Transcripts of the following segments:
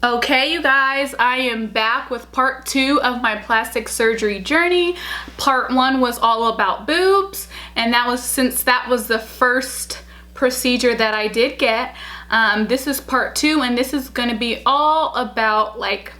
Okay, you guys, I am back with part 2 of my plastic surgery journey. Part 1 was all about boobs, and since that was the first procedure that I did get. This is part 2, and this is going to be all about like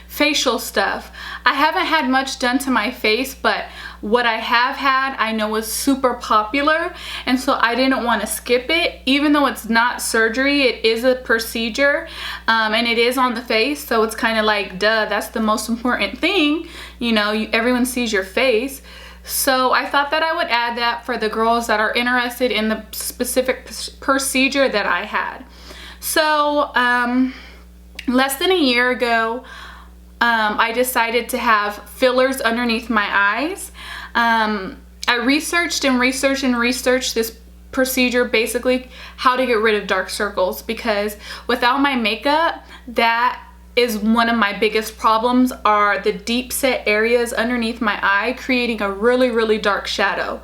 facial stuff. I haven't had much done to my face, but what I have had I know is super popular, and so I didn't want to skip it. Even though it's not surgery, it is a procedure, and it is on the face, so it's kind of like, duh, that's the most important thing, you know, everyone sees your face. So I thought that I would add that for the girls that are interested in the specific procedure that I had. So less than a year ago, I decided to have fillers underneath my eyes. I researched this procedure, basically how to get rid of dark circles, because without my makeup, that is one of my biggest problems, are the deep set areas underneath my eye creating a really dark shadow.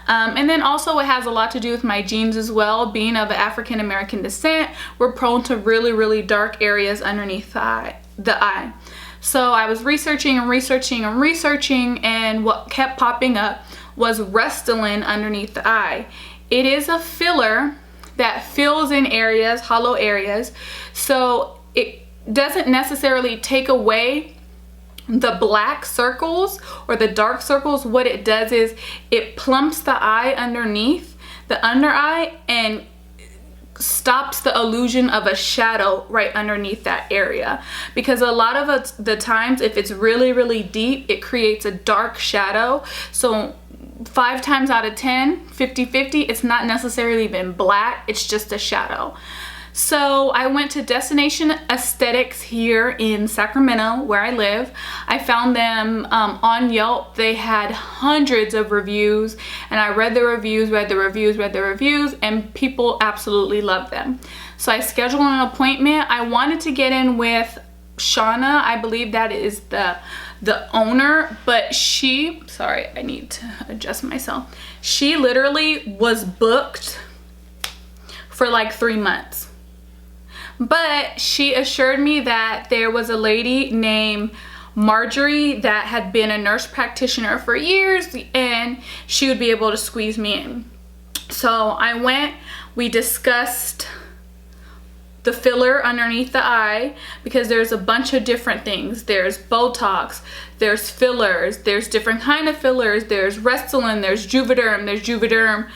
And then also it has a lot to do with my genes as well. Being of African American descent, we're prone to really dark areas underneath the eye. So I was researching, and what kept popping up was Restylane underneath the eye. It is a filler that fills in areas, hollow areas, so it doesn't necessarily take away the black circles or the dark circles. What it does is it plumps the eye underneath, the under eye, and stops the illusion of a shadow right underneath that area, because a lot of the times, if it's really deep, it creates a dark shadow. So 5 times out of 10, 50-50, it's not necessarily even black, it's just a shadow. So I went to Destination Aesthetics here in Sacramento, where I live. I found them on Yelp. They had hundreds of reviews, and I read the reviews, and people absolutely loved them. So I scheduled an appointment. I wanted to get in with Shauna, I believe that is the owner, but sorry, I need to adjust myself. She literally was booked for like 3 months. But she assured me that there was a lady named Marjorie that had been a nurse practitioner for years, and she would be able to squeeze me in. So I went, we discussed the filler underneath the eye, because there's a bunch of different things. There's Botox, there's fillers, there's different kind of fillers, there's Restylane, there's Juvederm,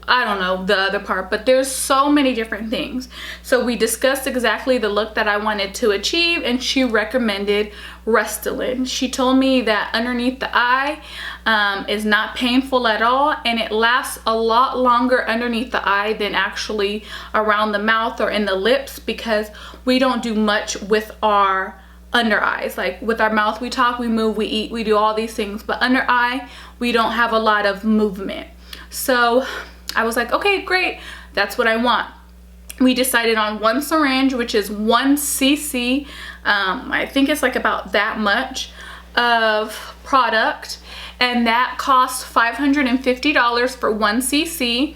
I don't know the other part, but there's so many different things. So we discussed exactly the look that I wanted to achieve, and she recommended Restylane. She told me that underneath the eye is not painful at all, and it lasts a lot longer underneath the eye than actually around the mouth or in the lips, because we don't do much with our under eyes. Like with our mouth, we talk, we move, we eat, we do all these things, but under eye, we don't have a lot of movement. So I was like, okay, great, that's what I want. We decided on 1 syringe, which is 1 cc. I think it's like about that much of product, and that cost $550 for 1 cc.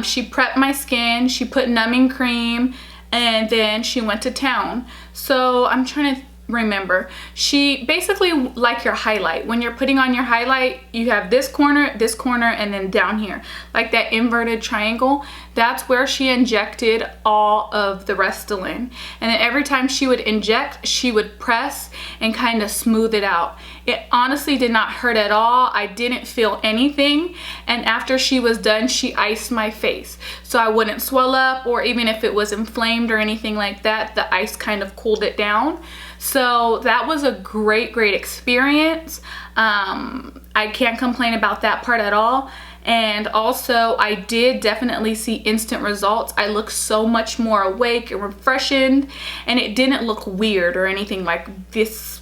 She prepped my skin, she put numbing cream, and then she went to town. So I'm trying to remember, she basically, like your highlight, when you're putting on your highlight, you have this corner, and then down here, like that inverted triangle. That's where she injected all of the Restylane, and then every time she would inject, she would press and kind of smooth it out. It honestly did not hurt at all. I didn't feel anything, and after she was done, she iced my face so I wouldn't swell up, or even if it was inflamed or anything like that, the ice kind of cooled it down. So that was a great experience. I can't complain about that part at all. And also, I did definitely see instant results. I looked so much more awake and refreshed, and it didn't look weird or anything like this.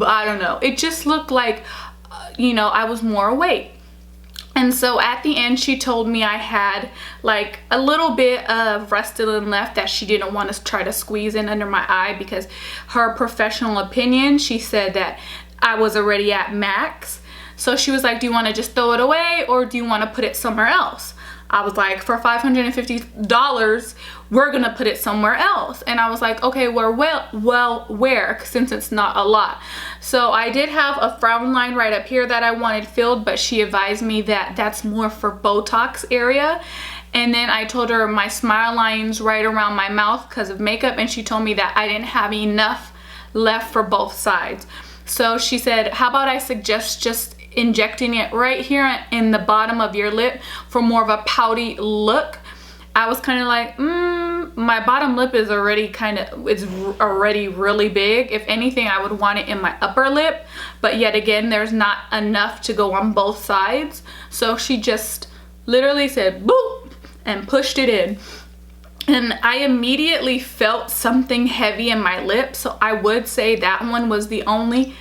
I don't know. It just looked like, you know, I was more awake. And so at the end, she told me I had like a little bit of Restylane left that she didn't want to try to squeeze in under my eye, because her professional opinion, she said that I was already at max. So she was like, do you want to just throw it away, or do you want to put it somewhere else? I was like, for $550, we're gonna put it somewhere else. And I was like, okay, well, where, since it's not a lot. So I did have a frown line right up here that I wanted filled, but she advised me that that's more for Botox area. And then I told her my smile lines right around my mouth because of makeup, and she told me that I didn't have enough left for both sides. So she said, how about I suggest just injecting it right here in the bottom of your lip for more of a pouty look. I was kind of like, my bottom lip is already already really big. If anything, I would want it in my upper lip, but yet again, there's not enough to go on both sides. So she just literally said, boop, and pushed it in. And I immediately felt something heavy in my lip. So I would say that one was the only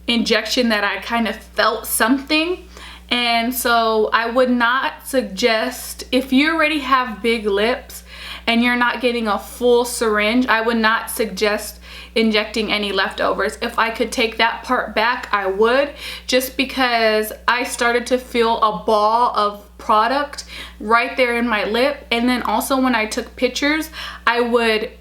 injection that I kind of felt something. And so I would not suggest, if you already have big lips and you're not getting a full syringe, I would not suggest injecting any leftovers. If I could take that part back, I would, just because I started to feel a ball of product right there in my lip. And then also when I took pictures, I would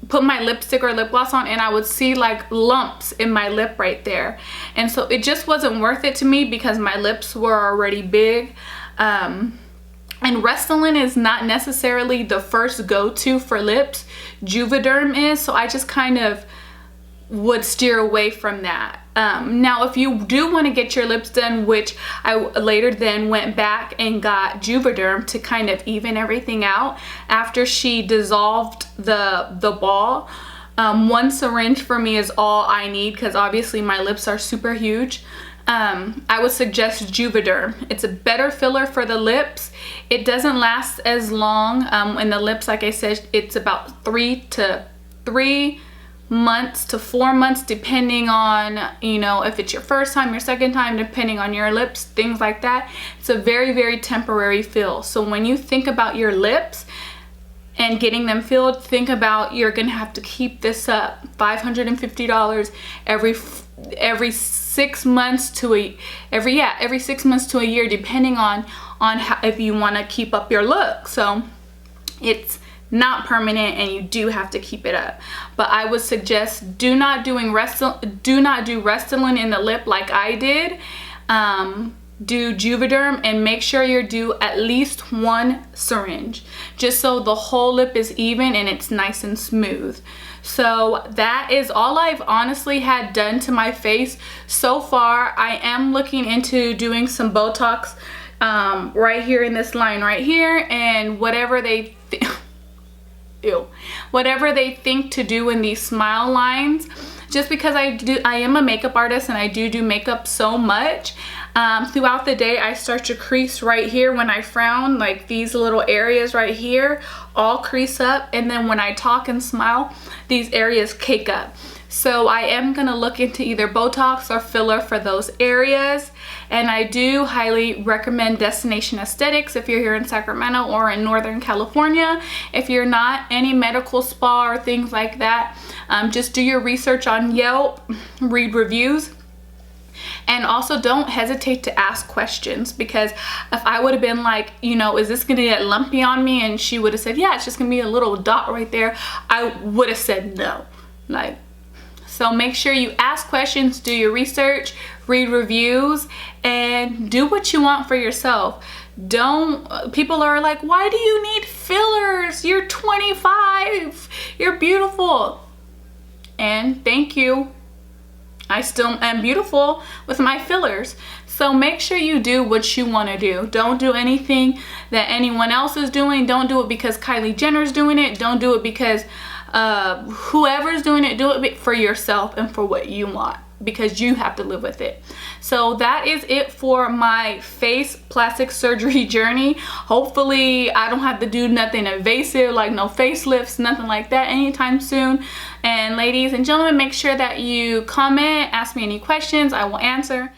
put my lipstick or lip gloss on and I would see like lumps in my lip right there. And so it just wasn't worth it to me because my lips were already big. And Restylane is not necessarily the first go-to for lips. Juvederm is, so I just kind of would steer away from that. Now, if you do want to get your lips done, which I later then went back and got Juvederm to kind of even everything out after she dissolved the ball. One syringe for me is all I need because obviously my lips are super huge. I would suggest Juvederm. It's a better filler for the lips. It doesn't last as long. In the lips, like I said, it's about 3 months to 4 months, depending on, you know, if it's your first time, your second time, depending on your lips, things like that. It's a very, very temporary fill. So when you think about your lips and getting them filled, think about you're gonna have to keep this up. $550 every 6 months to every 6 months to a year, depending on how, if you want to keep up your look. So it's not permanent and you do have to keep it up. But I would suggest do not do Restylane in the lip like I did. Do Juvederm and make sure you do at least 1 syringe, just so the whole lip is even and it's nice and smooth. So that is all I've honestly had done to my face so far. I am looking into doing some Botox right here in this line right here, and whatever they whatever they think to do in these smile lines, just because I am a makeup artist and I do makeup so much. Throughout the day, I start to crease right here when I frown, like these little areas right here all crease up, and then when I talk and smile, these areas cake up. So I am gonna look into either Botox or filler for those areas. And I do highly recommend Destination Aesthetics if you're here in Sacramento or in Northern California. If you're not, any medical spa or things like that, just do your research on Yelp, read reviews. And also don't hesitate to ask questions, because if I would have been like, you know, is this gonna get lumpy on me? And she would have said, yeah, it's just gonna be a little dot right there, I would have said no. So make sure you ask questions, do your research, read reviews, and do what you want for yourself. People are like, why do you need fillers? You're 25, you're beautiful. And thank you. I still am beautiful with my fillers. So make sure you do what you want to do. Don't do anything that anyone else is doing. Don't do it because Kylie Jenner's doing it. Don't do it because whoever's doing it. Do it for yourself and for what you want, because you have to live with it. So that is it for my face plastic surgery journey. Hopefully I don't have to do nothing invasive, like no facelifts, nothing like that anytime soon. And ladies and gentlemen, make sure that you comment, ask me any questions, I will answer.